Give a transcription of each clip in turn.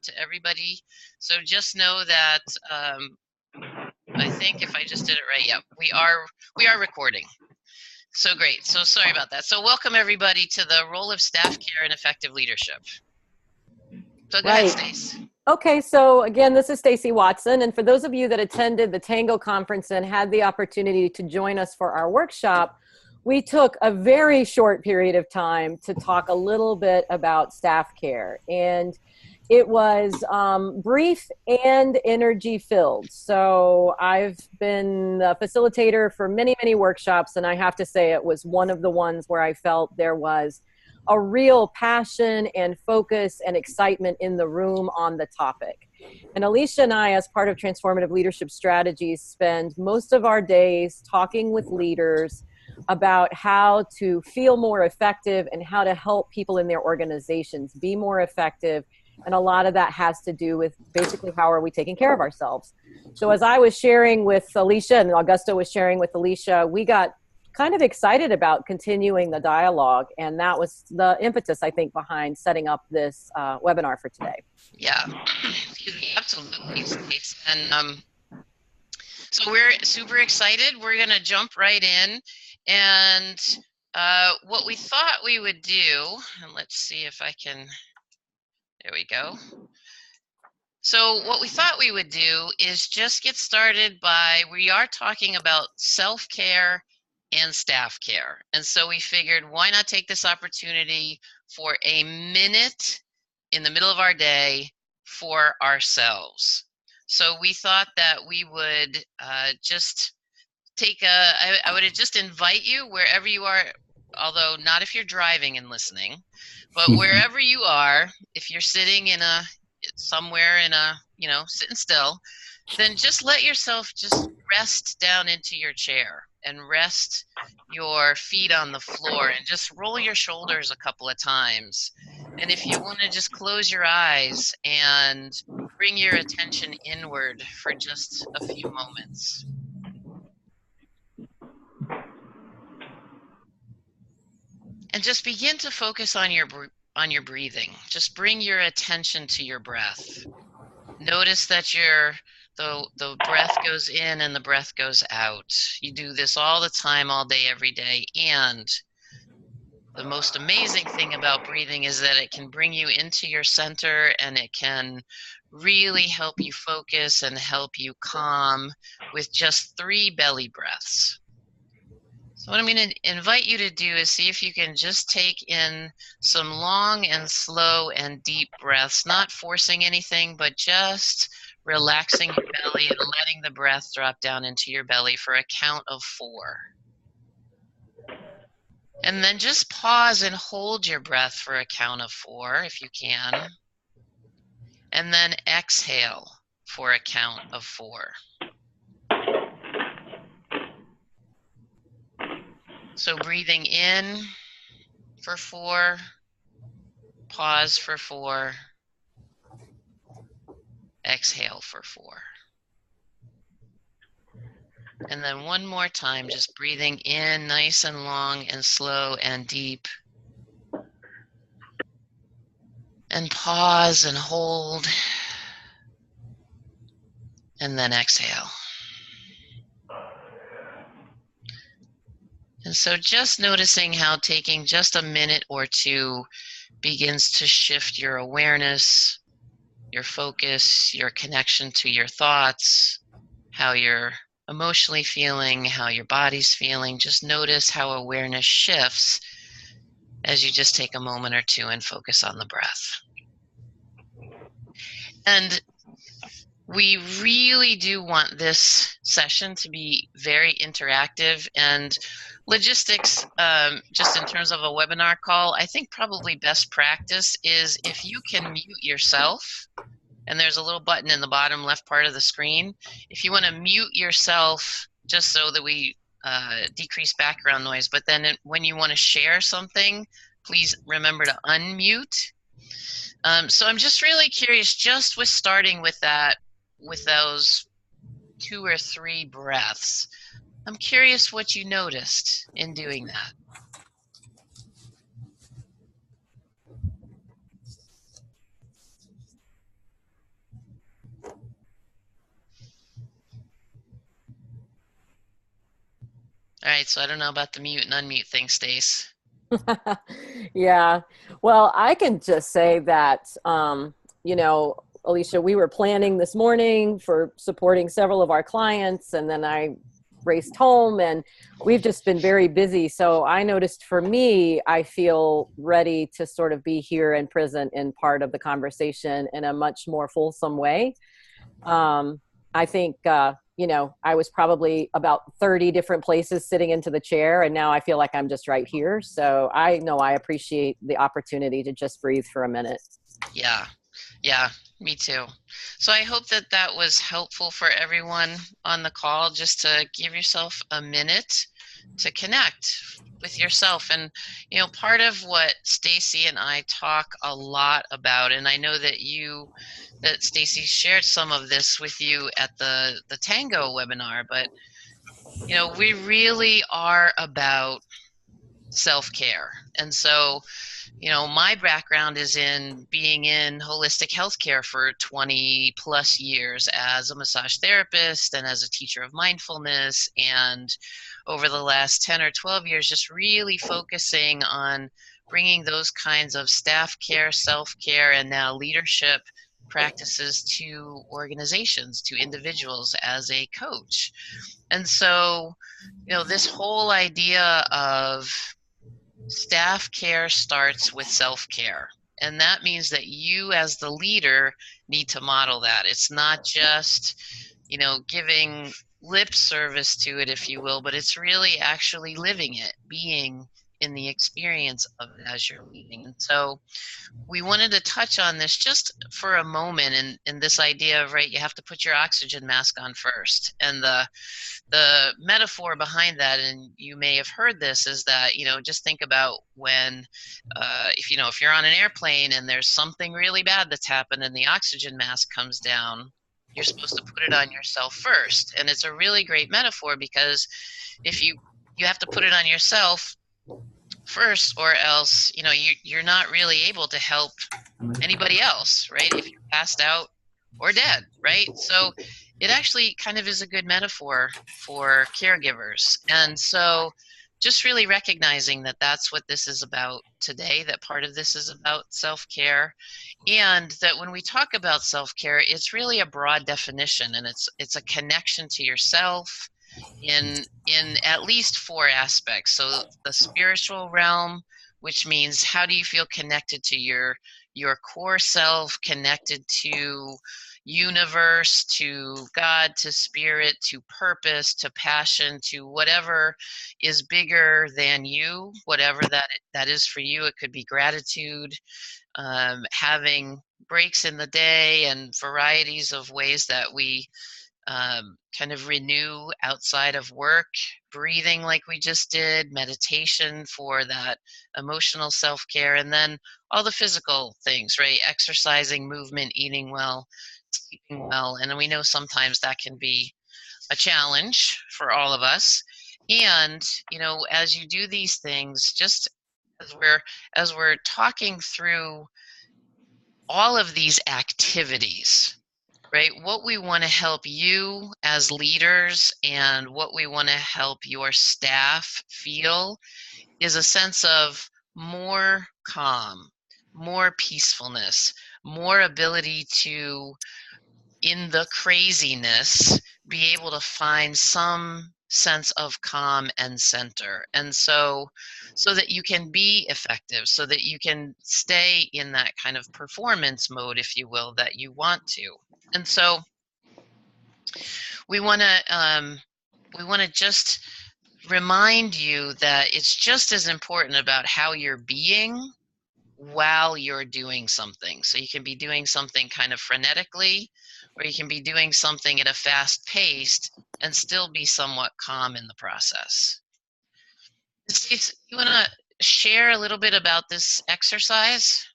to everybody. So just know that I think if I just did it right, yeah, we are recording. So great. So sorry about that. So welcome everybody to the role of staff care and effective leadership. So go ahead, Stace. Okay, so again, this is Stacy Watson, and for those of you that attended the Tango conference and had the opportunity to join us for our workshop, we took a very short period of time to talk a little bit about staff care, and it was brief and energy filled. So I've been a facilitator for many, many workshops, and I have to say it was one of the ones where I felt there was a real passion and focus and excitement in the room on the topic. And Alicia and I, as part of Transformative Leadership Strategies, spend most of our days talking with leaders about how to feel more effective and how to help people in their organizations be more effective. And a lot of that has to do with basically how are we taking care of ourselves. So as I was sharing with Alicia and Augusto was sharing with Alicia, we got kind of excited about continuing the dialogue, and that was the impetus, I think, behind setting up this webinar for today. Yeah, absolutely, Stace. And so we're super excited. We're going to jump right in, and what we thought we would do, and let's see if I can. There we go. So what we thought we would do is just get started by, we are talking about self-care and staff care. And so we figured, why not take this opportunity for a minute in the middle of our day for ourselves. So we thought that we would just take I would just invite you wherever you are, although not if you're driving and listening, but wherever you are, if you're sitting in somewhere in a, sitting still, then just let yourself just rest down into your chair and rest your feet on the floor and just roll your shoulders a couple of times. And if you want to just close your eyes and bring your attention inward for just a few moments. And just begin to focus on your breathing. Just bring your attention to your breath. Notice that the breath goes in and the breath goes out. You do this all the time, all day, every day. And the most amazing thing about breathing is that it can bring you into your center, and it can really help you focus and help you calm with just 3 belly breaths. So what I'm going to invite you to do is see if you can just take in some long and slow and deep breaths, not forcing anything, but just relaxing your belly and letting the breath drop down into your belly for a count of 4. And then just pause and hold your breath for a count of 4 if you can. And then exhale for a count of 4. So breathing in for 4, pause for 4, exhale for 4. And then one more time, just breathing in nice and long and slow and deep. And pause and hold. And then exhale. And so just noticing how taking just a minute or two begins to shift your awareness, your focus, your connection to your thoughts, how you're emotionally feeling, how your body's feeling. Just notice how awareness shifts as you just take a moment or two and focus on the breath. And we really do want this session to be very interactive, and logistics, just in terms of a webinar call, I think probably best practice is if you can mute yourself, and there's a little button in the bottom left part of the screen. If you want to mute yourself just so that we decrease background noise, but then when you want to share something, please remember to unmute. So I'm just really curious, just with starting with that, with those 2 or 3 breaths, I'm curious what you noticed in doing that. All right, so I don't know about the mute and unmute thing, Stace. Yeah. Well, I can just say that, Alicia, we were planning this morning for supporting several of our clients, and then I raced home, and we've just been very busy. So I noticed for me, I feel ready to sort of be here and present in part of the conversation in a much more fulsome way. I think, I was probably about 30 different places sitting into the chair, and now I feel like I'm just right here. So I know I appreciate the opportunity to just breathe for a minute. Yeah, yeah, me too. So I hope that that was helpful for everyone on the call, just to give yourself a minute to connect with yourself. And, part of what Stacy and I talk a lot about, and I know that Stacy shared some of this with you at the Tango webinar, but, we really are about self-care. And so, my background is in being in holistic healthcare for 20 plus years as a massage therapist and as a teacher of mindfulness. And over the last 10 or 12 years, just really focusing on bringing those kinds of staff care, self care, and now leadership practices to organizations, to individuals as a coach. And so, this whole idea of staff care starts with self care. And that means that you, as the leader, need to model that. It's not just, giving lip service to it, if you will, but it's really actually living it, being in the experience of it as you're leading. And so we wanted to touch on this just for a moment, and this idea of, right, you have to put your oxygen mask on first. And the metaphor behind that, and you may have heard this, is that, just think about when, if you're on an airplane and there's something really bad that's happened and the oxygen mask comes down, you're supposed to put it on yourself first. And it's a really great metaphor, because if you have to put it on yourself first, or else, you're not really able to help anybody else, right? If you're passed out or dead, right? So it actually kind of is a good metaphor for caregivers. And so just really recognizing that that's what this is about today, that part of this is about self-care, and that when we talk about self-care, it's really a broad definition, and it's a connection to yourself in at least four aspects. So the spiritual realm, which means how do you feel connected to your core self, connected to universe, to God, to spirit, to purpose, to passion, to whatever is bigger than you, whatever that is for you. It could be gratitude, having breaks in the day, and varieties of ways that we kind of renew outside of work, breathing like we just did, meditation for that emotional self care, and then all the physical things, right? Exercising, movement, eating well, sleeping well. And we know sometimes that can be a challenge for all of us. And, as you do these things, just as we're talking through all of these activities, right? What we want to help you as leaders and what we want to help your staff feel is a sense of more calm, more peacefulness, more ability to, in the craziness, be able to find some sense of calm and center. And so that you can be effective, so that you can stay in that kind of performance mode, if you will, that you want to. And so we want to just remind you that it's just as important about how you're being while you're doing something. So you can be doing something kind of frenetically, or you can be doing something at a fast pace and still be somewhat calm in the process. Stacey, you want to share a little bit about this exercise?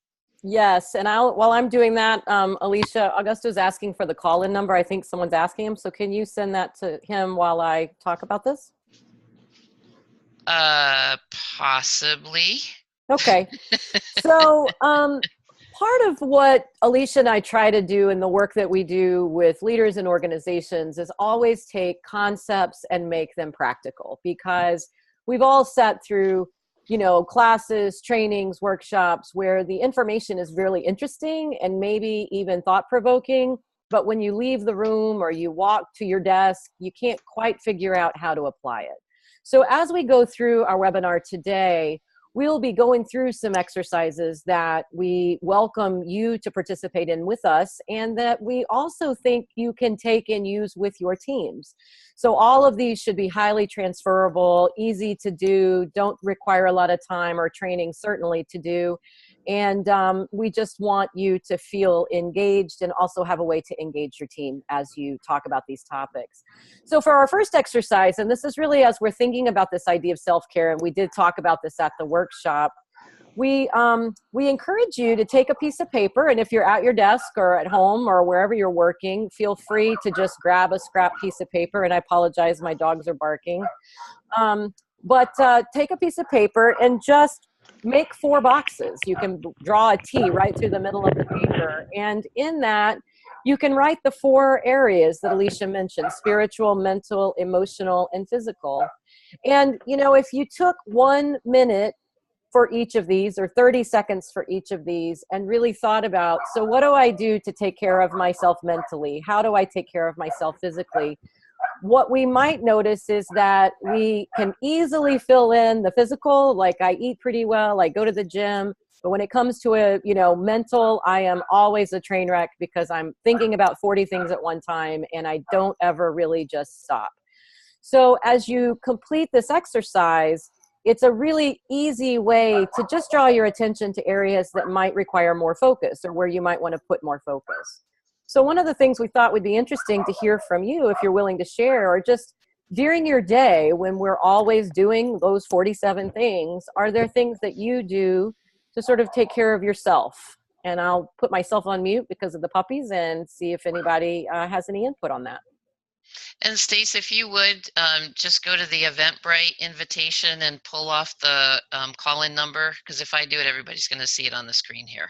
Yes, and while I'm doing that, Alicia, Augusto's asking for the call-in number. I think someone's asking him. So can you send that to him while I talk about this? Possibly. Okay. So part of what Alicia and I try to do in the work that we do with leaders and organizations is always take concepts and make them practical, because we've all sat through, classes, trainings, workshops where the information is really interesting and maybe even thought-provoking, but when you leave the room or you walk to your desk, you can't quite figure out how to apply it. So as we go through our webinar today, we'll be going through some exercises that we welcome you to participate in with us, and that we also think you can take and use with your teams. So all of these should be highly transferable, easy to do, don't require a lot of time or training certainly to do. And we just want you to feel engaged and also have a way to engage your team as you talk about these topics. So for our first exercise, and this is really as we're thinking about this idea of self-care, and we did talk about this at the workshop, we encourage you to take a piece of paper, and if you're at your desk or at home or wherever you're working, feel free to just grab a scrap piece of paper. And I apologize, my dogs are barking. But take a piece of paper and just make 4 boxes. You can draw a T right through the middle of the paper. And in that, you can write the 4 areas that Alicia mentioned: spiritual, mental, emotional, and physical. And, if you took 1 minute for each of these, or 30 seconds for each of these, and really thought about, so what do I do to take care of myself mentally? How do I take care of myself physically? What we might notice is that we can easily fill in the physical, like I eat pretty well, I go to the gym. But when it comes to mental, I am always a train wreck because I'm thinking about 40 things at one time and I don't ever really just stop. So as you complete this exercise, it's a really easy way to just draw your attention to areas that might require more focus or where you might want to put more focus. So one of the things we thought would be interesting to hear from you, if you're willing to share, or just during your day when we're always doing those 47 things, are there things that you do to sort of take care of yourself? And I'll put myself on mute because of the puppies and see if anybody has any input on that. And Stace, if you would just go to the Eventbrite invitation and pull off the call-in number, because if I do it, everybody's going to see it on the screen here.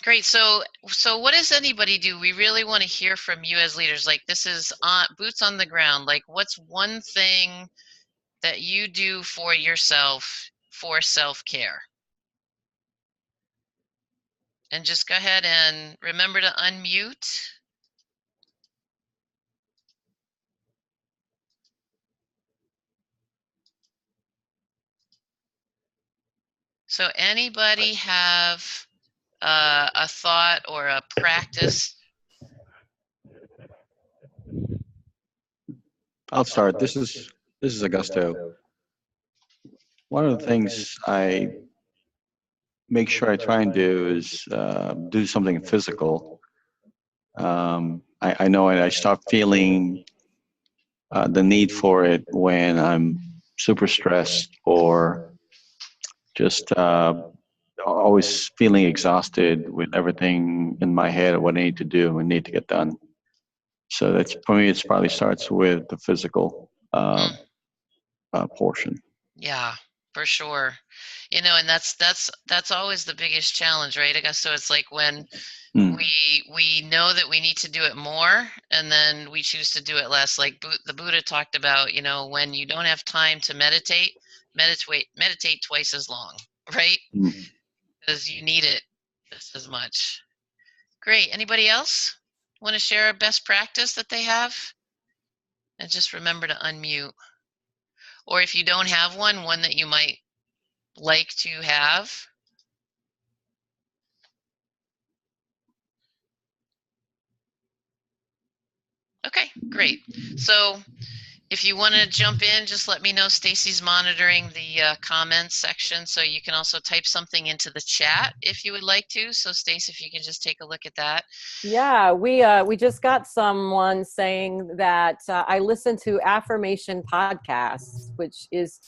Great. So what does anybody do? We really want to hear from you as leaders. Like, this is boots on the ground. Like, what's one thing that you do for yourself for self-care? And just go ahead and remember to unmute. So anybody have a thought or a practice? I'll start. This is Augusto. One of the things I make sure I try and do is do something physical. I know I start feeling the need for it when I'm super stressed or just always feeling exhausted with everything in my head of what I need to do and need to get done. So that's, for me, it probably starts with the physical portion. Yeah, for sure. And that's always the biggest challenge, right? I guess so. It's like when we know that we need to do it more, and then we choose to do it less. Like the Buddha talked about, when you don't have time to meditate twice as long, right? Because you need it just as much. Great. Anybody else want to share a best practice that they have? And just remember to unmute. Or if you don't have one that you might like to have. Okay, great. So if you want to jump in, just let me know. Stacy's monitoring the comments section, so you can also type something into the chat if you would like to. So Stacy, if you can just take a look at that. Yeah, we just got someone saying that I listen to affirmation podcasts, which is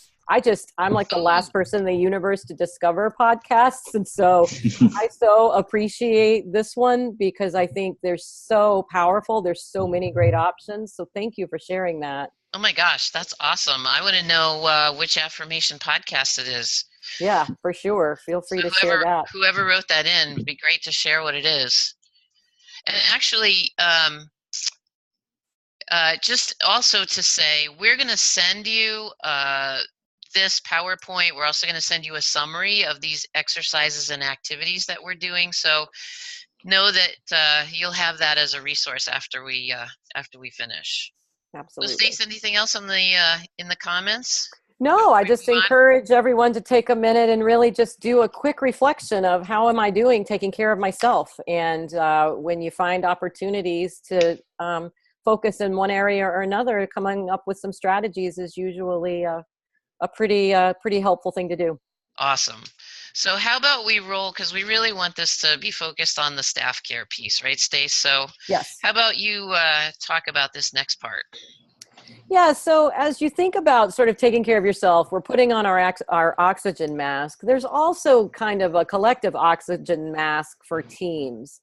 I'm like the last person in the universe to discover podcasts, and so I so appreciate this one because I think they're so powerful. There's so many great options. So thank you for sharing that. Oh my gosh, that's awesome. I want to know which affirmation podcast it is. Yeah, for sure. Feel free So to share that. whoever wrote that in, it'd be great to share what it is. And actually, just also to say, we're going to send you this PowerPoint. We're also going to send you a summary of these exercises and activities that we're doing. So know that you'll have that as a resource after we finish. Was Absolutely. Stace, anything else on the in the comments? No, I just encourage everyone to take a minute and really just do a quick reflection of how am I doing taking care of myself. And when you find opportunities to focus in one area or another, coming up with some strategies is usually a pretty helpful thing to do. Awesome. So how about we roll, because we really want this to be focused on the staff care piece, right, Stace? So Yes. how about you talk about this next part? Yeah, so as you think about sort of taking care of yourself, we're putting on our oxygen mask. There's also kind of a collective oxygen mask for teams.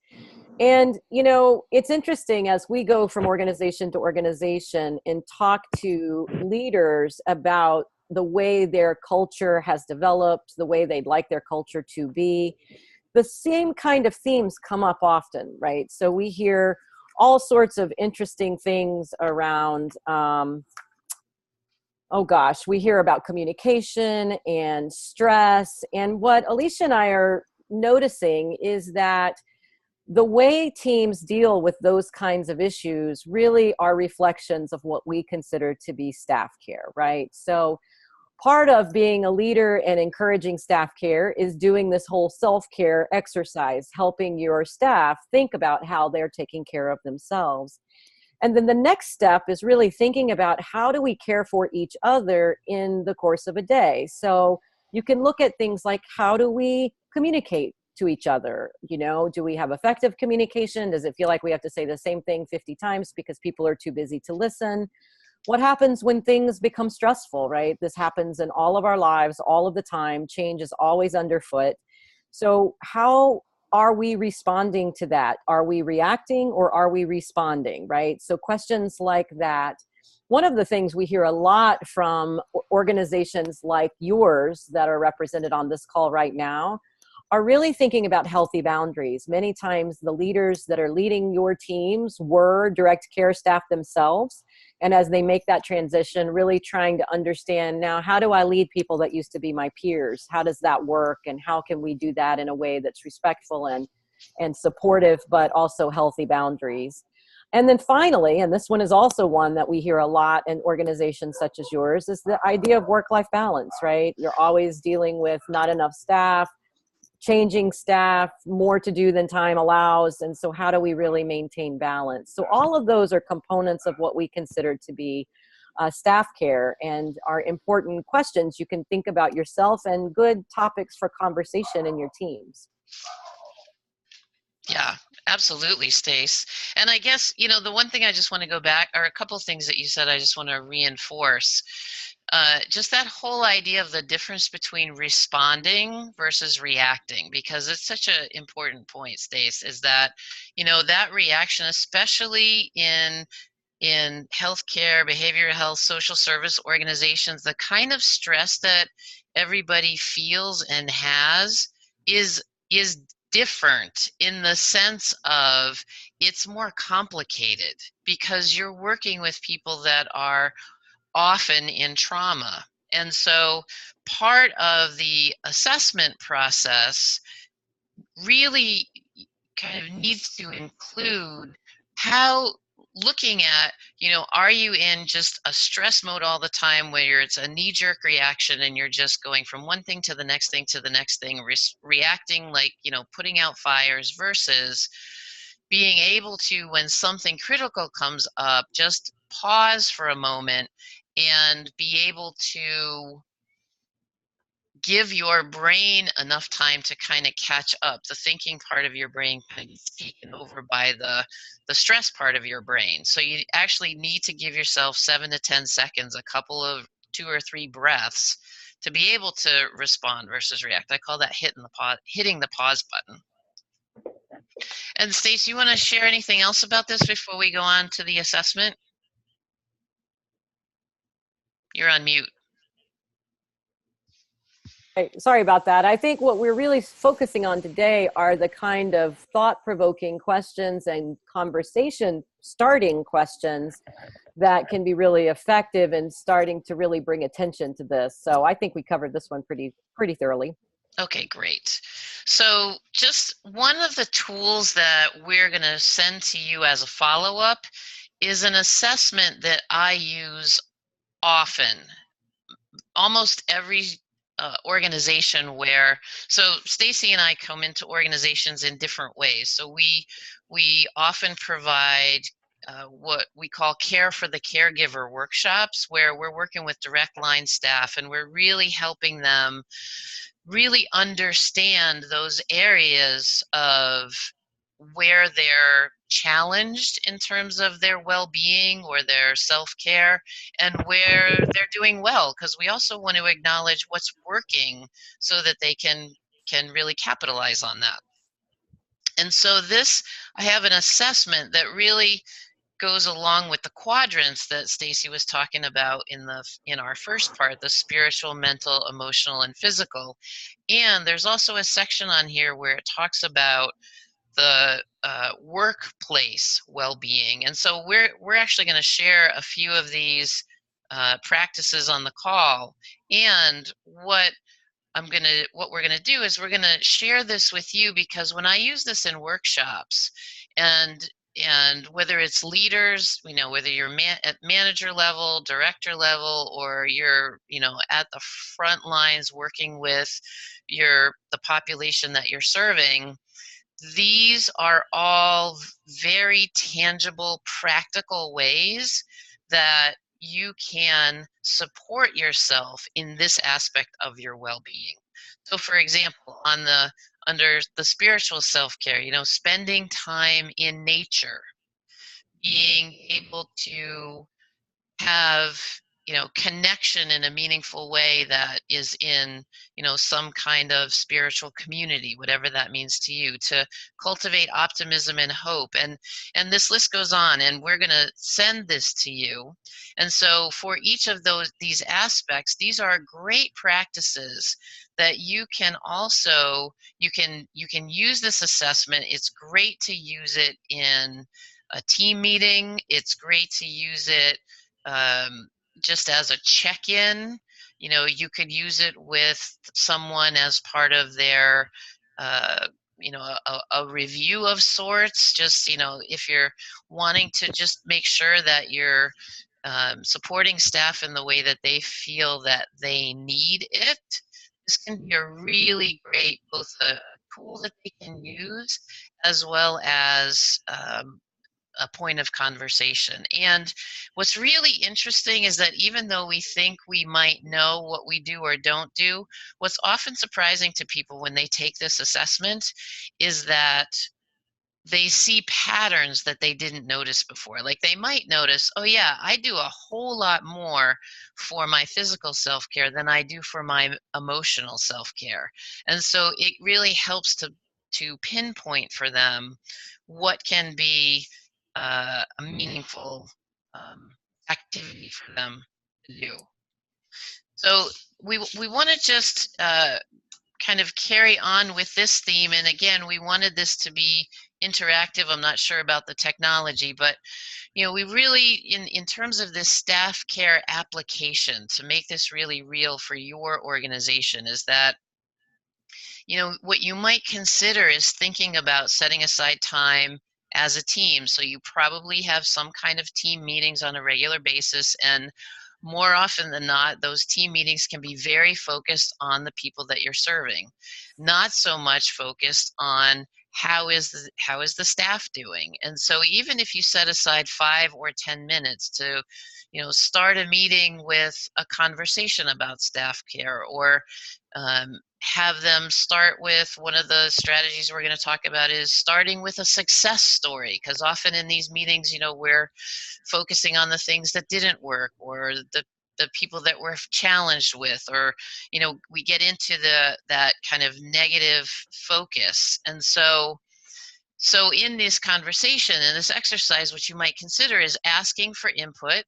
And, you know, it's interesting as we go from organization to organization and talk to leaders about the way their culture has developed, the way they'd like their culture to be. The same kind of themes come up often, right? So we hear all sorts of interesting things around, oh gosh, we hear about communication and stress. And what Alicia and I are noticing is that the way teams deal with those kinds of issues really are reflections of what we consider to be staff care, right? So part of being a leader and encouraging staff care is doing this whole self-care exercise, helping your staff think about how they're taking care of themselves. And then the next step is really thinking about how do we care for each other in the course of a day. So you can look at things like how do we communicate to each other? You know, do we have effective communication? Does it feel like we have to say the same thing 50 times because people are too busy to listen? What happens when things become stressful, right? This happens in all of our lives all of the time. Change is always underfoot. So how are we responding to that? Are we reacting or are we responding, right? So questions like that. One of the things we hear a lot from organizations like yours that are represented on this call right now are really thinking about healthy boundaries. Many times the leaders that are leading your teams were direct care staff themselves. And as they make that transition, really trying to understand now, how do I lead people that used to be my peers? How does that work? And how can we do that in a way that's respectful and supportive, but also healthy boundaries? And then finally, and this one is also one that we hear a lot in organizations such as yours, is the idea of work-life balance, right? You're always dealing with not enough staff, changing staff, more to do than time allows. And so how do we really maintain balance? So all of those are components of what we consider to be staff care and are important questions you can think about yourself and good topics for conversation in your teams. Yeah, absolutely, Stace. And I guess, you know, the one thing I just want to go back, or a couple of things that you said I just want to reinforce. Just that whole idea of the difference between responding versus reacting, because it's such an important point, Stace, is that, you know, that reaction, especially in healthcare, behavioral health, social service organizations, the kind of stress that everybody feels and has is different in the sense of it's more complicated because you're working with people that are often in trauma. And so part of the assessment process really kind of needs to include how looking at, you know, are you in just a stress mode all the time where it's a knee-jerk reaction and you're just going from one thing to the next thing to the next thing, reacting like, you know, putting out fires, versus being able to, when something critical comes up, just pause for a moment and be able to give your brain enough time to kind of catch up. The thinking part of your brain kind of gets taken over by the stress part of your brain. So you actually need to give yourself 7 to 10 seconds, a couple of 2 or 3 breaths to be able to respond versus react. I call that hitting the pause button. And Stace, you want to share anything else about this before we go on to the assessment? You're on mute. Right. Sorry about that. I think what we're really focusing on today are the kind of thought-provoking questions and conversation starting questions that can be really effective in starting to really bring attention to this. So I think we covered this one pretty thoroughly. Okay, great. So just one of the tools that we're going to send to you as a follow-up is an assessment that I use often. Almost every organization where, so Stacy and I come into organizations in different ways. So we often provide what we call care for the caregiver workshops, where we're working with direct line staff and we're really helping them really understand those areas of where they're challenged in terms of their well-being or their self-care, and where they're doing well, because we also want to acknowledge what's working so that they can really capitalize on that. And so this, I have an assessment that really goes along with the quadrants that Stacy was talking about in our first part, the spiritual, mental, emotional, and physical. And there's also a section on here where it talks about the workplace well-being. And so we're actually going to share a few of these practices on the call. And what we're going to do is we're going to share this with you, because when I use this in workshops, and whether it's leaders, whether you're at manager level, director level, or you're, at the front lines working with the population that you're serving, these are all very tangible, practical ways that you can support yourself in this aspect of your well-being. So for example, under the spiritual self-care, spending time in nature, being able to have connection in a meaningful way that is in some kind of spiritual community, whatever that means to you, to cultivate optimism and hope, and this list goes on, and we're going to send this to you. And so for each of these aspects, these are great practices that you can also you can use this assessment. It's great to use it in a team meeting. It's great to use it just as a check-in. You could use it with someone as part of their, a review of sorts. Just, if you're wanting to just make sure that you're supporting staff in the way that they feel that they need it, this can be a really great, both a tool that they can use, as well as a point of conversation. And what's really interesting is that even though we think we might know what we do or don't do, what's often surprising to people when they take this assessment is that they see patterns that they didn't notice before. Like they might notice, oh yeah, I do a whole lot more for my physical self-care than I do for my emotional self-care. And so it really helps to pinpoint for them what can be a meaningful activity for them to do. So we want to just kind of carry on with this theme. And again, we wanted this to be interactive. I'm not sure about the technology, but we really, in terms of this staff care application, to make this really real for your organization, is that what you might consider is thinking about setting aside time as a team. So you probably have some kind of team meetings on a regular basis, and more often than not, those team meetings can be very focused on the people that you're serving, not so much focused on how is the staff doing. And so even if you set aside 5 or 10 minutes to start a meeting with a conversation about staff care, or have them start with, one of the strategies we're going to talk about is starting with a success story, because often in these meetings, we're focusing on the things that didn't work, or the people that we're challenged with, or we get into that kind of negative focus. And so in this conversation, in this exercise, what you might consider is asking for input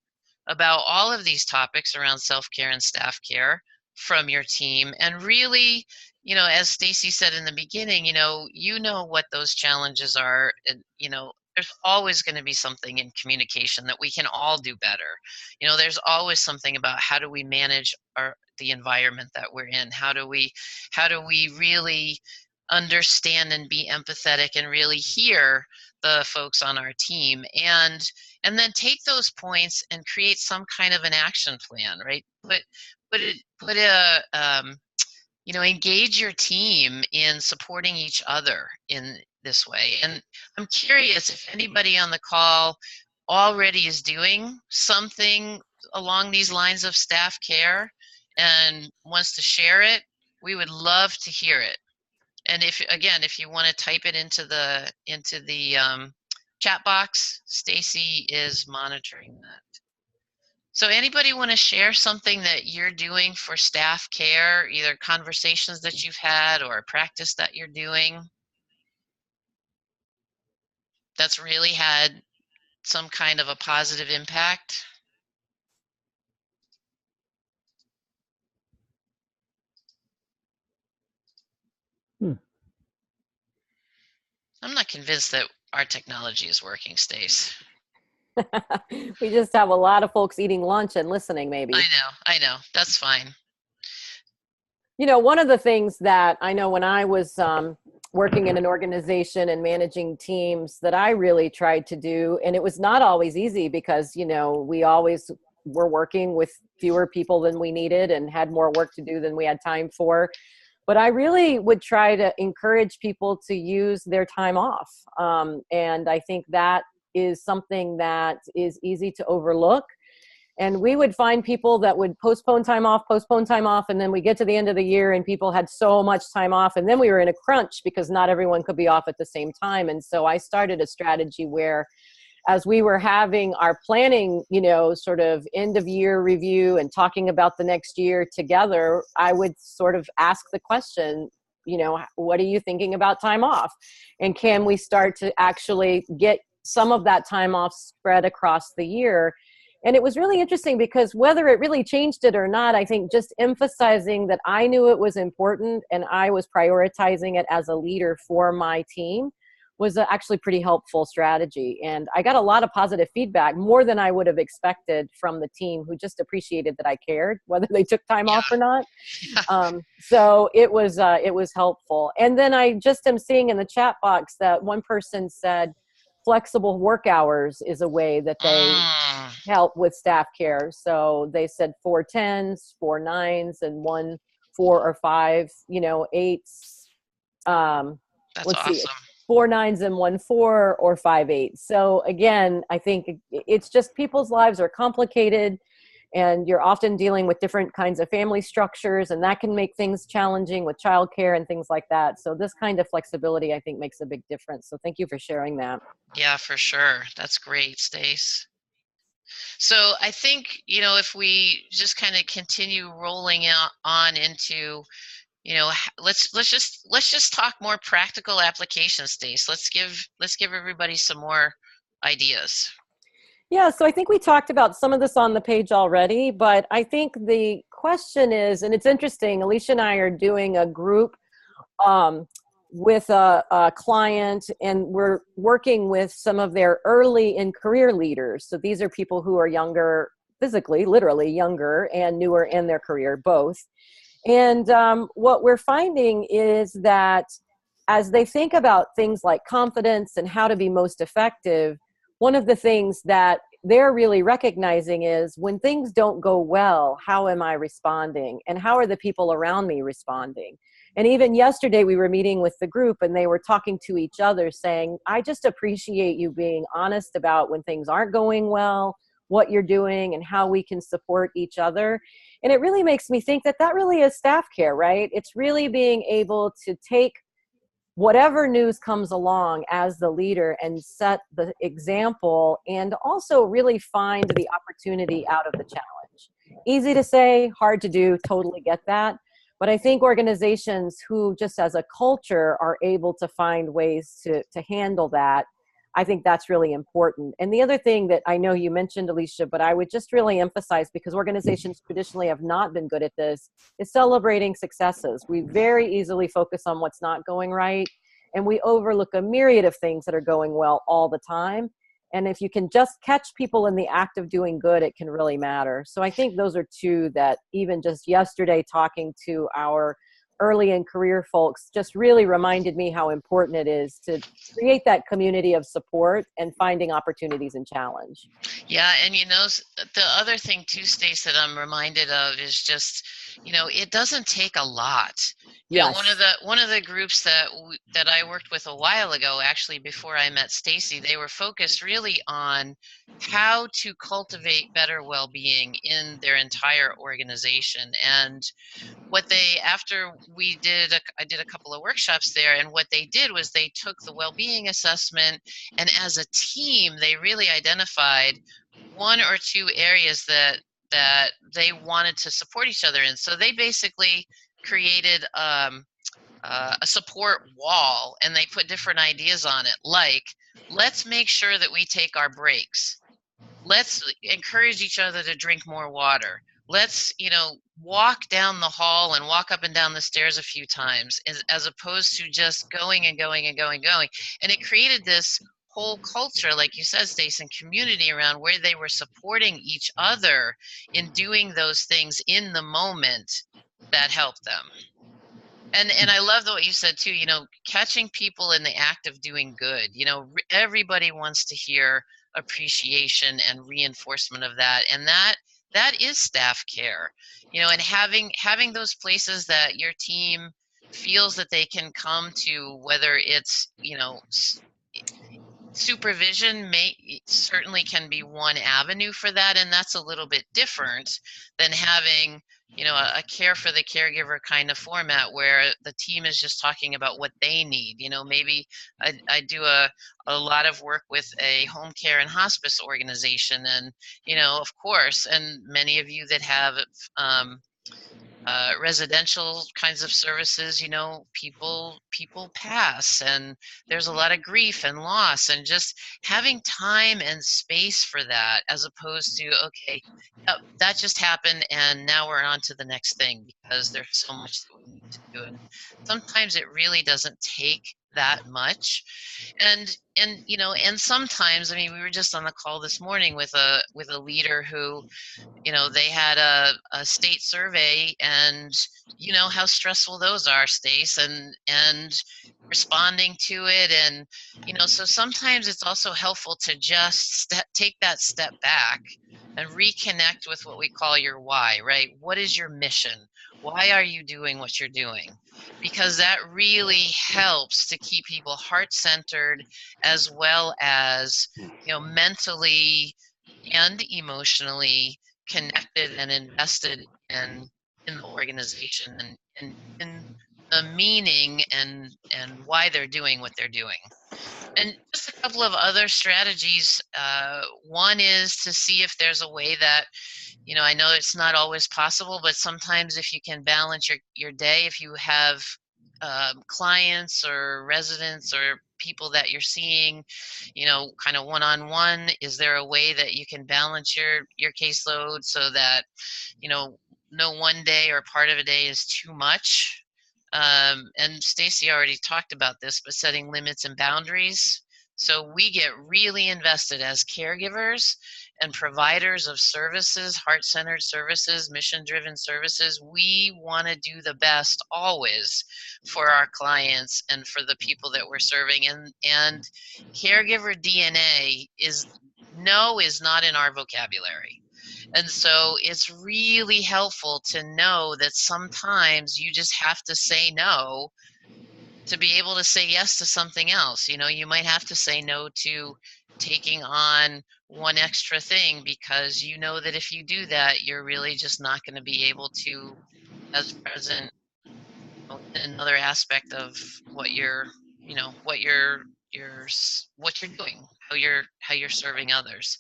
about all of these topics around self-care and staff care, from your team, and really, as Stacy said in the beginning, what those challenges are, and there's always going to be something in communication that we can all do better. There's always something about how do we manage the environment that we're in. How do we really understand and be empathetic and really hear the folks on our team, and then take those points and create some kind of an action plan, right? Put a engage your team in supporting each other in this way. And I'm curious if anybody on the call already is doing something along these lines of staff care and wants to share it. We would love to hear it. And if you want to type it into the chat box, Stacy is monitoring that. So anybody want to share something that you're doing for staff care, either conversations that you've had or a practice that you're doing that's really had some kind of a positive impact? I'm not convinced that our technology is working, Stace. We just have a lot of folks eating lunch and listening, maybe. I know. That's fine. One of the things that I know when I was working in an organization and managing teams that I really tried to do, and it was not always easy because, we always were working with fewer people than we needed and had more work to do than we had time for. But I really would try to encourage people to use their time off. And I think that is something that is easy to overlook. And we would find people that would postpone time off, and then we get to the end of the year and people had so much time off, and then we were in a crunch because not everyone could be off at the same time. And so I started a strategy where, as we were having our planning, sort of end of year review and talking about the next year together, I would sort of ask the question, what are you thinking about time off? And can we start to actually get some of that time off spread across the year? And it was really interesting because whether it really changed it or not, I think just emphasizing that I knew it was important and I was prioritizing it as a leader for my team was actually pretty helpful strategy. And I got a lot of positive feedback, more than I would have expected from the team, who just appreciated that I cared, whether they took time off or not. So it was helpful. And then I just am seeing in the chat box that one person said flexible work hours is a way that they help with staff care. So they said 4 10s, 4 9s, and 1 4 or 5, 8s. That's let's awesome. See, 4 9s and 1 4 or 5 8s. So again, I think it's just people's lives are complicated, and you're often dealing with different kinds of family structures, and that can make things challenging with childcare and things like that. So this kind of flexibility, I think, makes a big difference. So thank you for sharing that. Yeah, for sure. That's great, Stace. So I think, if we just kind of continue rolling on into, let's just talk more practical applications, Stace. Let's give everybody some more ideas. Yeah, so I think we talked about some of this on the page already, but I think the question is, and it's interesting, Alicia and I are doing a group with a client, and we're working with some of their early in career leaders. So these are people who are younger, physically, literally younger, and newer in their career, both. And what we're finding is that as they think about things like confidence and how to be most effective, one of the things that they're really recognizing is when things don't go well, how am I responding? And how are the people around me responding? And even yesterday we were meeting with the group and they were talking to each other saying, I just appreciate you being honest about when things aren't going well, what you're doing, and how we can support each other. And it really makes me think that that really is staff care, right? It's really being able to take whatever news comes along as the leader and set the example, and also really find the opportunity out of the challenge. Easy to say, hard to do, totally get that. But I think organizations who just as a culture are able to find ways to handle that, I think that's really important. And the other thing that I know you mentioned, Alicia, but I would just really emphasize, because organizations traditionally have not been good at this, is celebrating successes. We very easily focus on what's not going right, and we overlook a myriad of things that are going well all the time. And if you can just catch people in the act of doing good, it can really matter. So I think those are two that, even just yesterday talking to our early in career folks, just really reminded me how important it is to create that community of support and finding opportunities and challenge. Yeah, and the other thing too, Stace, that I'm reminded of is just, it doesn't take a lot. One of Yes. the groups that I worked with a while ago, actually before I met Stacy, they were focused really on how to cultivate better well-being in their entire organization. And what they after we did I did a couple of workshops there, and what they did was they took the well-being assessment, and as a team they really identified one or two areas that they wanted to support each other in. So they basically created a support wall, and they put different ideas on it, like, let's make sure that we take our breaks. Let's encourage each other to drink more water. Let's, walk down the hall and walk up and down the stairs a few times, as opposed to just going and going and going and going. And it created this whole culture, like you said, Stace, and community around where they were supporting each other in doing those things in the moment that helped them. And I love what you said too, catching people in the act of doing good. Everybody wants to hear appreciation and reinforcement of that. And that is staff care. And having those places that your team feels that they can come to, whether it's, supervision certainly can be one avenue for that, and that's a little bit different than having a care for the caregiver kind of format where the team is just talking about what they need. Maybe I do a lot of work with a home care and hospice organization, and of course, and many of you that have residential kinds of services, people pass, and there's a lot of grief and loss, and just having time and space for that, as opposed to, okay, yep, that just happened and now we're on to the next thing, because there's so much that we need to do. And sometimes it really doesn't take that much. And sometimes, I mean, we were just on the call this morning with a leader who, they had a state survey, and you know how stressful those are, Stace, and responding to it. And so sometimes it's also helpful to just take that step back and reconnect with what we call your why, right? What is your mission? Why are you doing what you're doing? Because that really helps to keep people heart-centered, as well as mentally and emotionally connected and invested in the organization, and in the meaning and why they're doing what they're doing. And just a couple of other strategies. One is to see if there's a way that, I know it's not always possible, but sometimes if you can balance your day, if you have clients or residents or people that you're seeing, kind of one-on-one, is there a way that you can balance your caseload so that, no one day or part of a day is too much? And Stacy already talked about this, but setting limits and boundaries. So we get really invested as caregivers and providers of services, heart-centered services, mission-driven services. We want to do the best always for our clients and for the people that we're serving. And caregiver DNA is not in our vocabulary. And so it's really helpful to know that sometimes you just have to say no to be able to say yes to something else. You might have to say no to taking on one extra thing, because you know that if you do that, you're really just not going to be able to as present in another aspect of what you're, what you're doing, how you're serving others.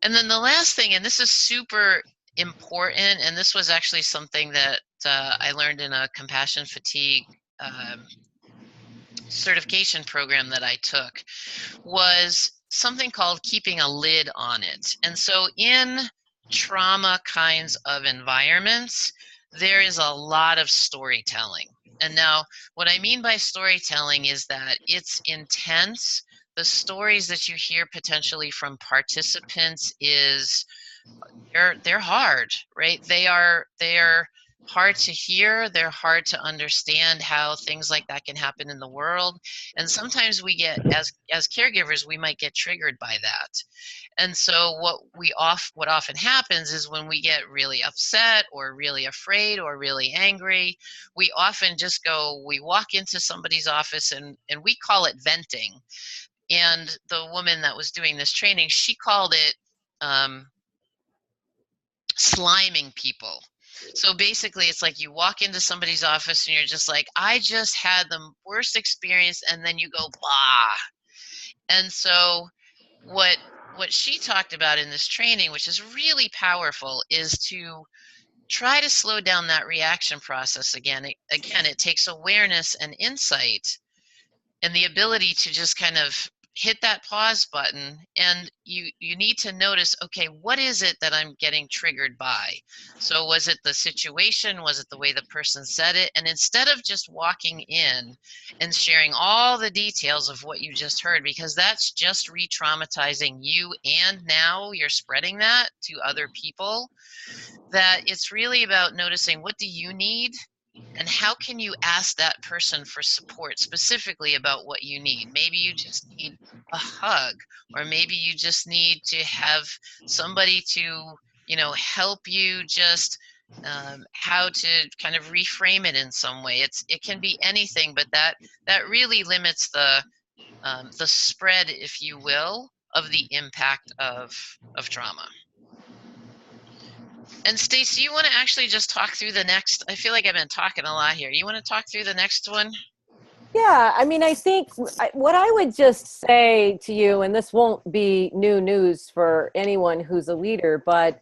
And then the last thing, and this is super important, and this was actually something that I learned in a compassion fatigue certification program that I took was something called keeping a lid on it. And so in trauma kinds of environments, there is a lot of storytelling. And now, what I mean by storytelling is that it's intense. The stories that you hear potentially from participants is they're hard, right? They're hard to hear, they're hard to understand how things like that can happen in the world. And sometimes we get, as caregivers, we might get triggered by that. And so what often happens is when we get really upset or really afraid or really angry, we often just we walk into somebody's office and we call it venting. And the woman that was doing this training, she called it um, sliming people. So basically, it's like you walk into somebody's office and you're just like, I just had the worst experience, and then you go, blah. And so what she talked about in this training, which is really powerful, is to try to slow down that reaction process again. Again, it takes awareness and insight and the ability to just kind of hit that pause button, and you need to notice, okay, what is it that I'm getting triggered by? So was it the situation? Was it the way the person said it? And instead of just walking in and sharing all the details of what you just heard, because that's just re-traumatizing you, and now you're spreading that to other people, that it's really about noticing, what do you need? And how can you ask that person for support specifically about what you need? Maybe you just need a hug, or maybe you just need to have somebody to, help you just how to kind of reframe it in some way. It can be anything, but that really limits the spread, if you will, of the impact of trauma. And Stacey, you want to actually just talk through the next? I feel like I've been talking a lot here. You want to talk through the next one? Yeah, I mean, I think what I would just say to you, and this won't be new news for anyone who's a leader, but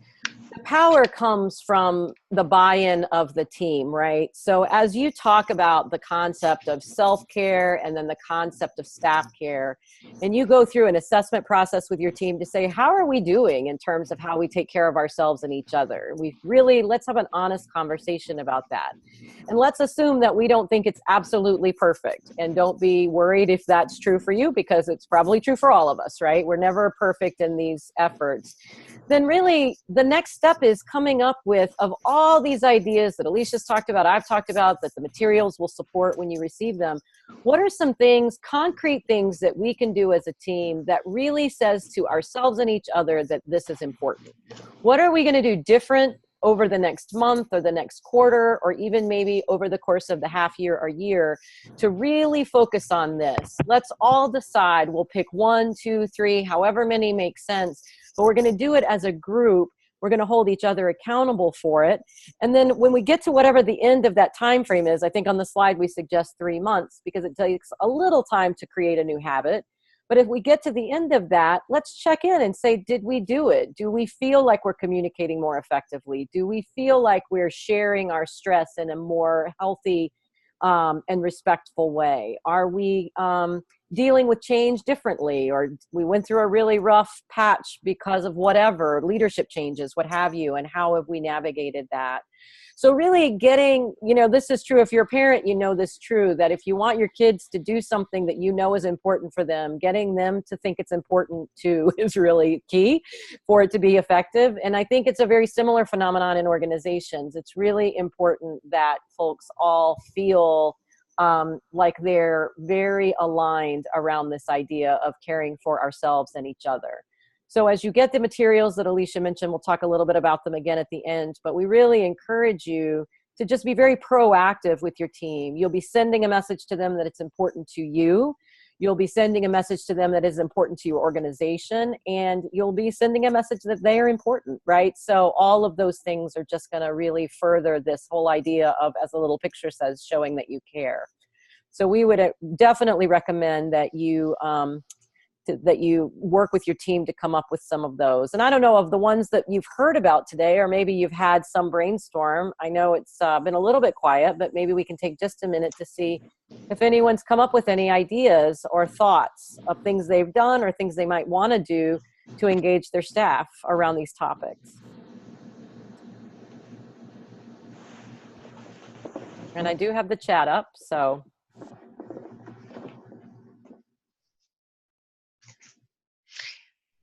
the power comes from the buy-in of the team, right? So as you talk about the concept of self-care and then the concept of staff care, and you go through an assessment process with your team to say, how are we doing in terms of how we take care of ourselves and each other? Let's have an honest conversation about that. And let's assume that we don't think it's absolutely perfect, and don't be worried if that's true for you, because it's probably true for all of us, right? We're never perfect in these efforts. Then really the next step is coming up with, of all these ideas that Alicia's talked about, I've talked about, that the materials will support when you receive them, what are some things, concrete things that we can do as a team that really says to ourselves and each other that this is important? What are we going to do different over the next month or the next quarter, or even maybe over the course of the half year or year, to really focus on this? Let's all decide. We'll pick 1, 2, 3, however many make sense, but we're going to do it as a group. We're going to hold each other accountable for it. And then when we get to whatever the end of that time frame is, I think on the slide we suggest 3 months, because it takes a little time to create a new habit. But if we get to the end of that, let's check in and say, did we do it? Do we feel like we're communicating more effectively? Do we feel like we're sharing our stress in a more healthy and respectful way? Are we dealing with change differently? Or we went through a really rough patch because of whatever, leadership changes, what have you, and how have we navigated that? So really getting, this is true. If you're a parent, this is true, that if you want your kids to do something that is important for them, getting them to think it's important too is really key for it to be effective. And I think it's a very similar phenomenon in organizations. It's really important that folks all feel like they're very aligned around this idea of caring for ourselves and each other. So as you get the materials that Alicia mentioned, we'll talk a little bit about them again at the end, but we really encourage you to just be very proactive with your team. You'll be sending a message to them that it's important to you. You'll be sending a message to them that is important to your organization, and you'll be sending a message that they are important, right? So all of those things are just going to really further this whole idea of, as the little picture says, showing that you care. So we would definitely recommend that you that you work with your team to come up with some of those. And I don't know of the ones that you've heard about today, or maybe you've had some brainstorm. I know it's been a little bit quiet, but maybe we can take just a minute to see if anyone's come up with any ideas or thoughts of things they've done or things they might want to do to engage their staff around these topics. And I do have the chat up, so.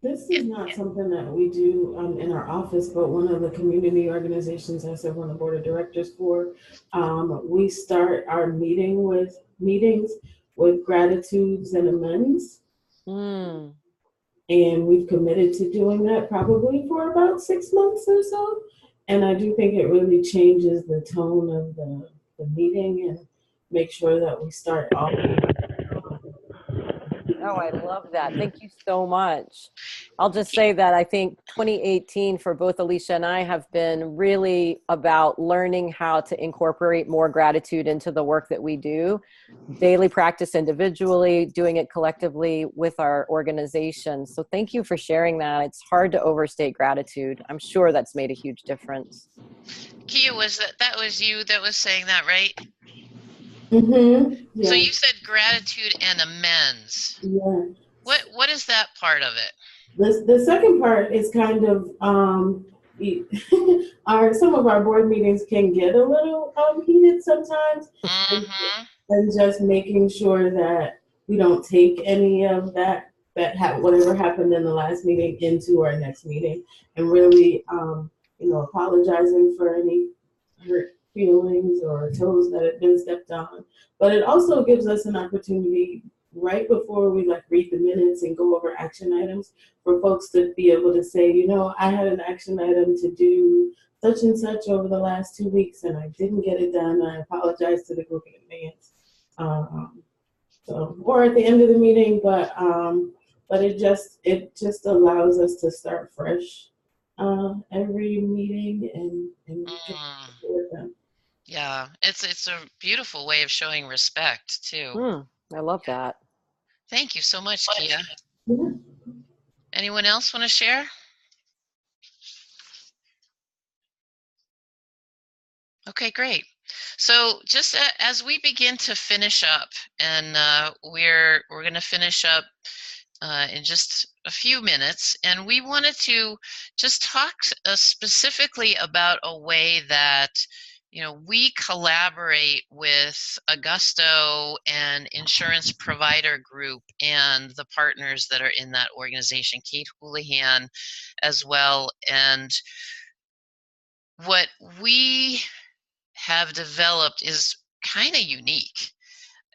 This is not something that we do in our office, but one of the community organizations I serve on the board of directors for, we start our meetings with gratitudes and amends. Mm. And we've committed to doing that probably for about 6 months or so. And I do think it really changes the tone of the meeting and make sure that we start off. Oh, I love that. Thank you so much. I'll just say that I think 2018 for both Alicia and I have been really about learning how to incorporate more gratitude into the work that we do. Daily practice individually, doing it collectively with our organization. So thank you for sharing that. It's hard to overstate gratitude. I'm sure that's made a huge difference. Kia, that was you that was saying that, right? Mm-hmm. Yeah. So you said gratitude and amends. Yeah. What is that part of it? The second part is kind of some of our board meetings can get a little heated sometimes, Mm-hmm. and just making sure that we don't take any of whatever happened in the last meeting into our next meeting, and really apologizing for any hurt feelings or toes that have been stepped on. But it also gives us an opportunity right before we read the minutes and go over action items for folks to be able to say, I had an action item to do such and such over the last 2 weeks and I didn't get it done. I apologize to the group in advance. Or at the end of the meeting, but it just allows us to start fresh every meeting and with them. Yeah, it's a beautiful way of showing respect too. I love that. Thank you so much, Kia. Yeah. Anyone else want to share? Okay, great. So just as we begin to finish up, and we're going to finish up in just a few minutes, and we wanted to just talk specifically about a way that we collaborate with Augusto and Insurance Provider Group and the partners that are in that organization, Kate Houlihan as well. And what we have developed is kind of unique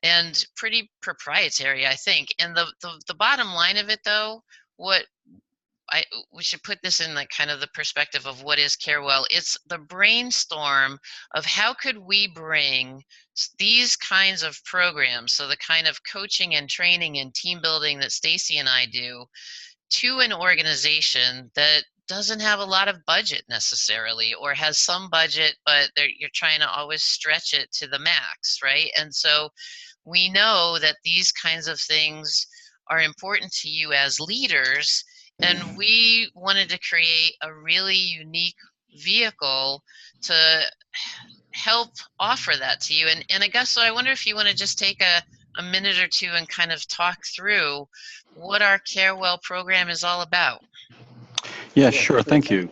and pretty proprietary, I think. And the bottom line of it, though, we should put this in kind of the perspective of what is CareWell. It's the brainstorm of how could we bring these kinds of programs, so the kind of coaching and training and team building that Stacy and I do, to an organization that doesn't have a lot of budget necessarily, or has some budget, but you're trying to always stretch it to the max, right? And so we know that these kinds of things are important to you as leaders, and we wanted to create a really unique vehicle to help offer that to you. And Augusto, I wonder if you want to just take a minute or two and kind of talk through what our CareWell program is all about. Yeah, sure. Thank you.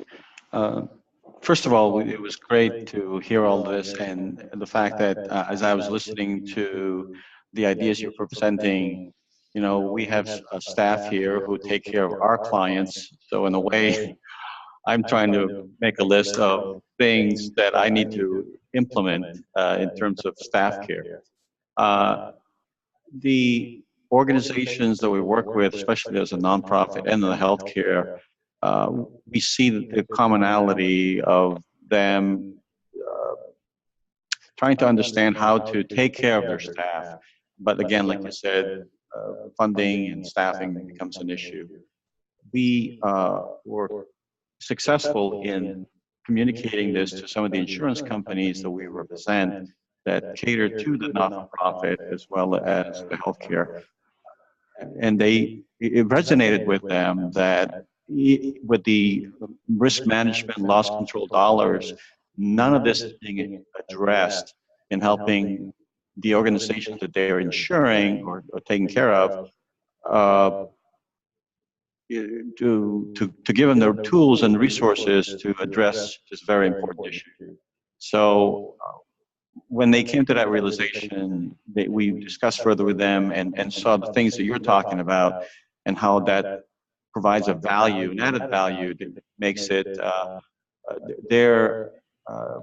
First of all, it was great to hear all this, and the fact that as I was listening to the ideas you were presenting, we have a staff here who take care of our clients. So in a way, I'm trying to make a list of things that I need to implement in terms of staff care. The organizations that we work with, especially as a nonprofit and in the healthcare, we see the commonality of them trying to understand how to take care of their staff. But again, like you said, funding and staffing becomes an issue. We were successful in communicating this to some of the insurance companies that we represent that cater to the not-for-profit as well as the healthcare. and it resonated with them that with the risk management, loss control dollars, none of this is being addressed in helping the organizations that they're insuring or taking care of uh, to give them the tools and resources to address this very important issue. So when they came to that realization, we discussed further with them and saw the things that you're talking about and how that provides a value, an added value that makes it their uh,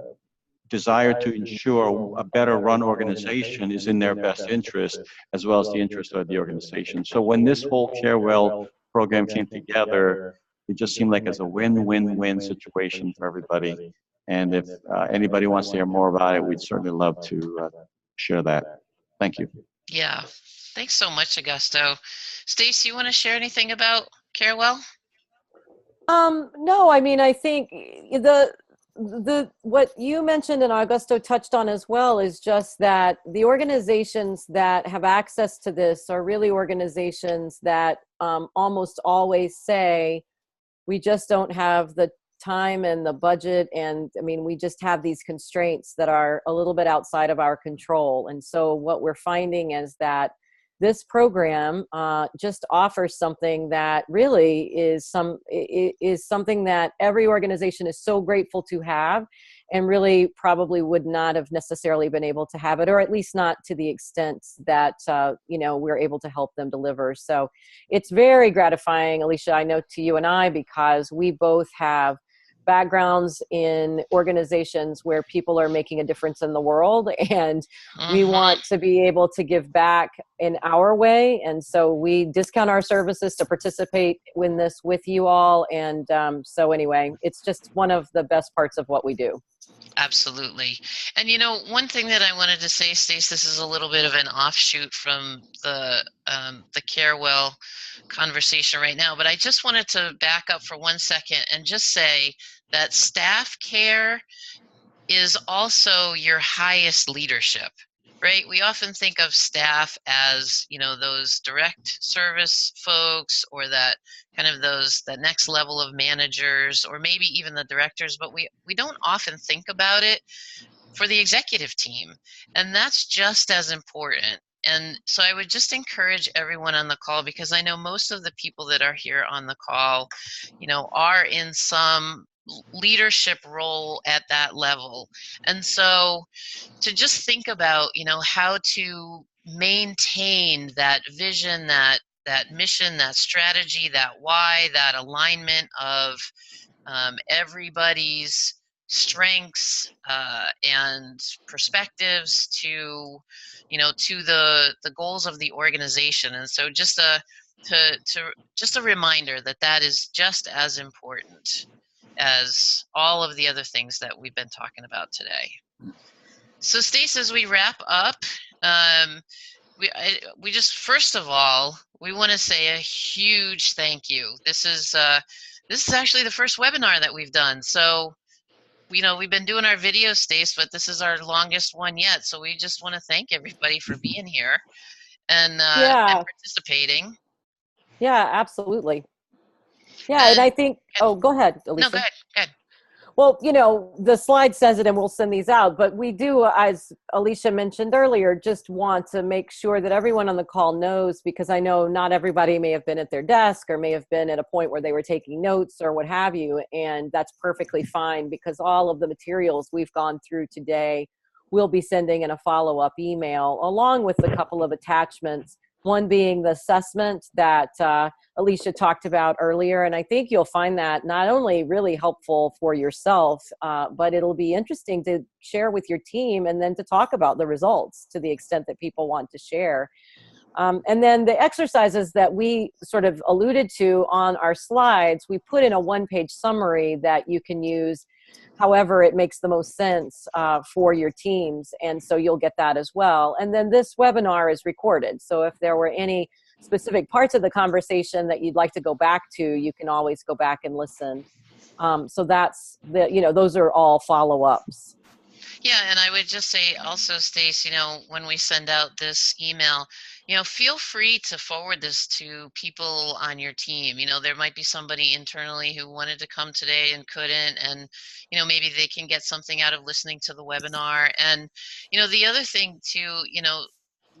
desire to ensure a better run organization is in their best interest as well as the interest of the organization. So when this whole CareWell program came together, it just seemed like it's a win-win-win situation for everybody. And if anybody wants to hear more about it, we'd certainly love to share that. Thank you. Yeah. Thanks so much, Augusto. Stace, you want to share anything about CareWell? No, I mean, I think the what you mentioned and Augusto touched on as well is just that the organizations that have access to this are really organizations that almost always say, we just don't have the time and the budget, and I mean, we just have these constraints that are a little bit outside of our control. And so what we're finding is that this program just offers something that really is something that every organization is so grateful to have, and really probably would not have necessarily been able to have it, or at least not to the extent that we're able to help them deliver. So it's very gratifying, Alicia, I know, to you and I, because we both have backgrounds in organizations where people are making a difference in the world, and we want to be able to give back in our way. And so we discount our services to participate in this with you all. And so anyway, it's just one of the best parts of what we do. Absolutely. And one thing that I wanted to say, Stace, this is a little bit of an offshoot from the CareWell conversation right now, but I just wanted to back up for 1 second and just say that staff care is also your highest leadership, right? We often think of staff as, those direct service folks, or that kind of that next level of managers, or maybe even the directors, but we don't often think about it for the executive team. And that's just as important. And so I would just encourage everyone on the call, because I know most of the people that are here on the call, are in some leadership role at that level. And so to just think about, how to maintain that vision, that mission, that strategy, that why, that alignment of everybody's strengths and perspectives to the goals of the organization. And so just a reminder that is just as important as all of the other things that we've been talking about today. So Stace, as we wrap up, we just, first of all, we want to say a huge thank you. This is actually the first webinar that we've done. So, we've been doing our video, Stace, but this is our longest one yet. So we just want to thank everybody for being here and participating. Yeah, absolutely. Yeah, and I think, go ahead, Alicia. No, go ahead. Well, the slide says it, and we'll send these out, but we do, as Alicia mentioned earlier, just want to make sure that everyone on the call knows, because I know not everybody may have been at their desk or may have been at a point where they were taking notes or what have you, and that's perfectly fine, because all of the materials we've gone through today we'll be sending in a follow-up email, along with a couple of attachments, one being the assessment that Alicia talked about earlier. And I think you'll find that not only really helpful for yourself, but it'll be interesting to share with your team, and then to talk about the results to the extent that people want to share. And then the exercises that we sort of alluded to on our slides, we put in a one-page summary that you can use however it makes the most sense for your teams. And so you'll get that as well. And then this webinar is recorded. So if there were any specific parts of the conversation that you'd like to go back to, you can always go back and listen. So that's those are all follow-ups. Yeah, and I would just say also, Stace, when we send out this email, feel free to forward this to people on your team. There might be somebody internally who wanted to come today and couldn't, and, maybe they can get something out of listening to the webinar. And, the other thing too,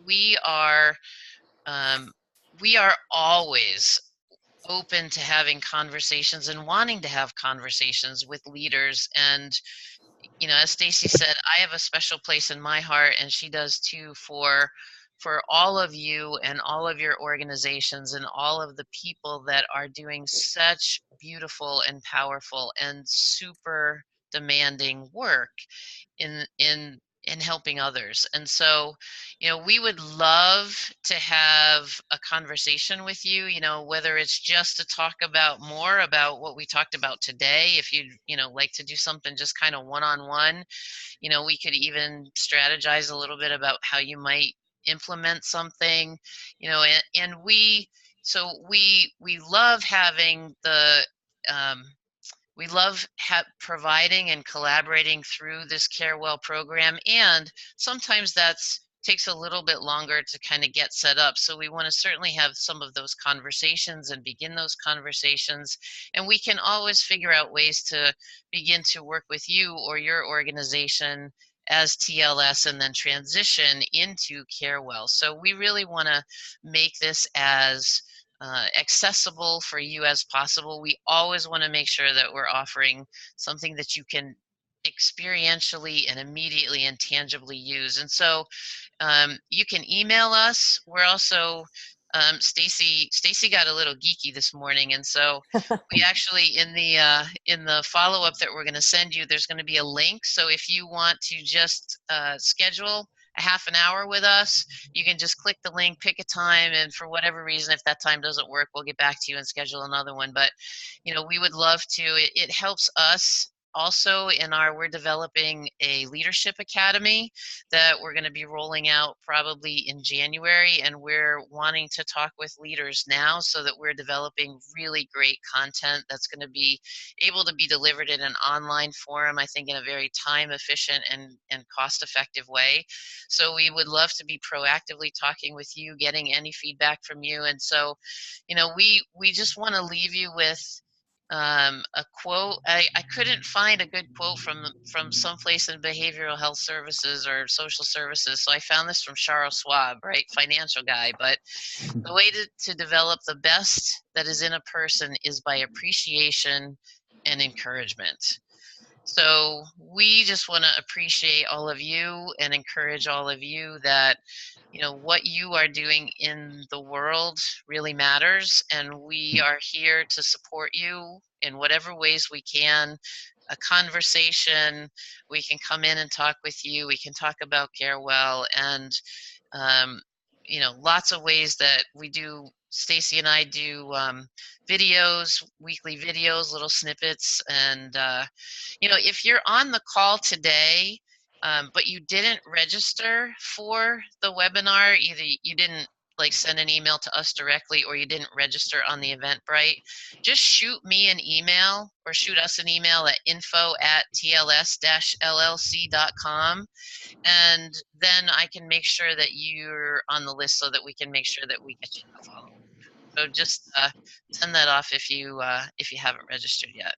we are, um, we are always open to having conversations and wanting to have conversations with leaders. And as Stacy said, I have a special place in my heart, and she does too, for all of you and all of your organizations and all of the people that are doing such beautiful and powerful and super demanding work in helping others. And so, we would love to have a conversation with you, whether it's just to talk about more about what we talked about today. If you'd, like to do something just kind of one-on-one, we could even strategize a little bit about how you might implement something, and we love having um, we love providing and collaborating through this Care Well program, and sometimes that's takes a little bit longer to kind of get set up. So we want to certainly have some of those conversations and begin those conversations, and we can always figure out ways to begin to work with you or your organization as TLS and then transition into Care Well. So we really want to make this as accessible for you as possible. We always want to make sure that we're offering something that you can experientially and immediately and tangibly use. And so you can email us. We're also Stacy got a little geeky this morning, and so we actually in the follow-up that we're going to send you, there's going to be a link. So if you want to just schedule a half an hour with us, you can just click the link, pick a time, and for whatever reason, if that time doesn't work, we'll get back to you and schedule another one. But we would love to. It helps us also we're developing a leadership academy that we're going to be rolling out probably in January, and we're wanting to talk with leaders now so that we're developing really great content that's going to be able to be delivered in an online forum, I think in a very time efficient and cost effective way. So we would love to be proactively talking with you, getting any feedback from you. And so, we just want to leave you with a quote. I couldn't find a good quote from someplace in behavioral health services or social services, so I found this from Charles Schwab, right, financial guy. But the way to develop the best that is in a person is by appreciation and encouragement. So we just want to appreciate all of you and encourage all of you that what you are doing in the world really matters, and we are here to support you in whatever ways we can. A conversation, we can come in and talk with you, we can talk about Care Well, and um, lots of ways that we do. Stacy and I do videos, weekly videos, little snippets, and if you're on the call today, but you didn't register for the webinar, either you didn't send an email to us directly or you didn't register on the Eventbrite, just shoot me an email or shoot us an email at info@tls-llc.com, and then I can make sure that you're on the list so that we can make sure that we get you a follow-up. So just send that off if you haven't registered yet.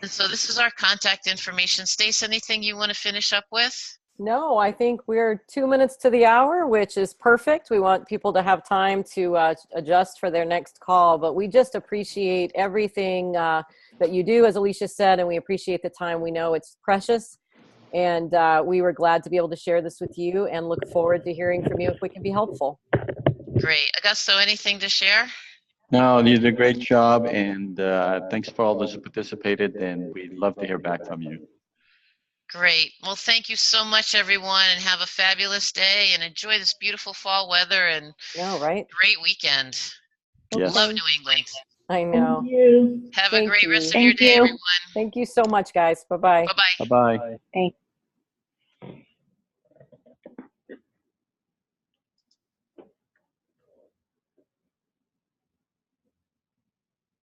And so this is our contact information. Stace, anything you want to finish up with? No, I think we're 2 minutes to the hour, which is perfect. We want people to have time to adjust for their next call, but we just appreciate everything that you do, as Alicia said, and we appreciate the time. We know it's precious, and we were glad to be able to share this with you and look forward to hearing from you if we can be helpful. Great. Augusto, anything to share? No, you did a great job, and thanks for all those who participated, and we'd love to hear back from you. Great. Well, thank you so much, everyone, and have a fabulous day, and enjoy this beautiful fall weather and great weekend. Yes. Love New England. I know. Thank you. Have a great rest of your day, everyone. Thank you so much, guys. Bye-bye. Bye-bye. Bye-bye. Thank